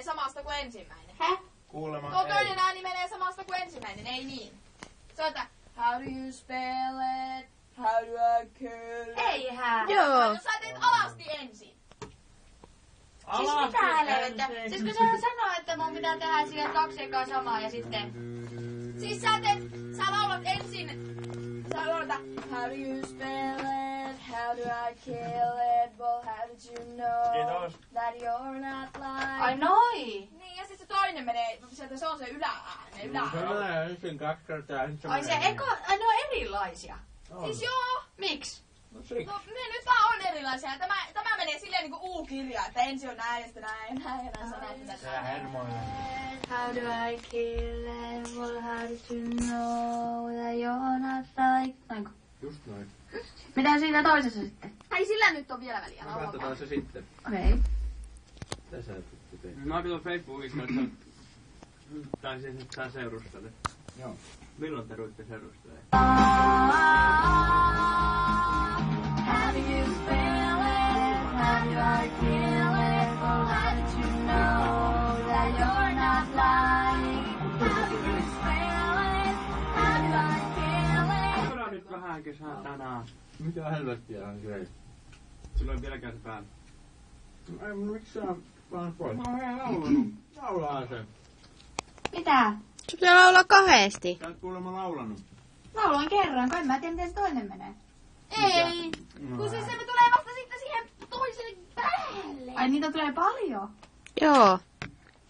menee samasta kuin ensimmäinen. Hä? Kuulemma Tuo toinen ääni menee samasta kuin ensimmäinen, ei niin. Se on, että how do you spell it? How do I kill it? Eihän. Joo. Jos sä teet alasti ensin. Siis mitä helvettä? Siis kun sä sanoo, että mun pitää tehdä sille 2 ekaa samaa ja sitten... Siis sä laulat ensin. Sä laulat, how do you spell it? How do I kill it? Well, how did you know Kiitos. that you're not lying? Ai noi! Niin, ja sit se toinen menee, sieltä se on se yläääni, Se menee ensin 2 kertaa. Ai se eko... Ai ne on erilaisia. Siis joo. Miksi? No siksi. No, ne nyt vaan on erilaisia. Tämä menee silleen niinku U-kirja, että ensin on näin ja sitten näin ja näin ja näin. Se hermoinen. How do I kill it? Well, how did you know that you're not like... Noinko? Just noin. Mitä siinä toisessa sitten? Ei sillä nyt on vielä väliä. No katsotaan se sitten. Okei. Mitä sä tuttu teet? Mä katson Facebookissa, että... Tai siis, että sä seurustelet. Joo. Milloin te ruitte seurustelemaan? How do you spell it? How do I kill it? Well, how did you know that you're not lying? How do you spell it? How do I kill it? Ota nyt vähän kesää tänään. Mitä helvettiä on se? Sulla on vieläkään se päällä. Ei, miksi sä vaan pois? Mä oon laulanut. Laulaa se. Mitä? Se pitää laulaa kahdesti. Sä oot kuulemma laulanut. Lauloin kerran, kun en mä tiedä miten se toinen menee. Ei, kun siis se tulee vasta sitten siihen toisen päälle. Ai niitä tulee paljon? Joo.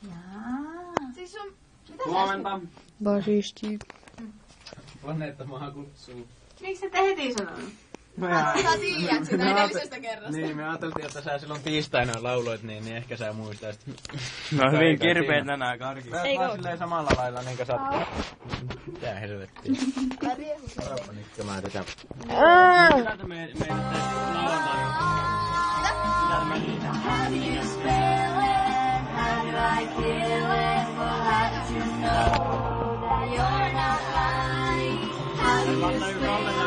Jaa. Siis on... Mitä Huomenta. Basisti. Planeetta maa kutsuu. Miksi et heti sanonut? Sä tiedät sitä edellisestä kerrasta. Niin, me ajateltiin, että sä silloin tiistaina lauloit, niin ehkä sä muistat. No hyvin kirpeet tänään karki. Sä oot vaan silleen samalla lailla niinku sä oot... Mitä helvettiä? Odotpa nyt, kun mä tätä... Mitä te meidät lauantaina? How do you spell it? How do I kill it? Well, how did you know that you're not lying? How do you spell it?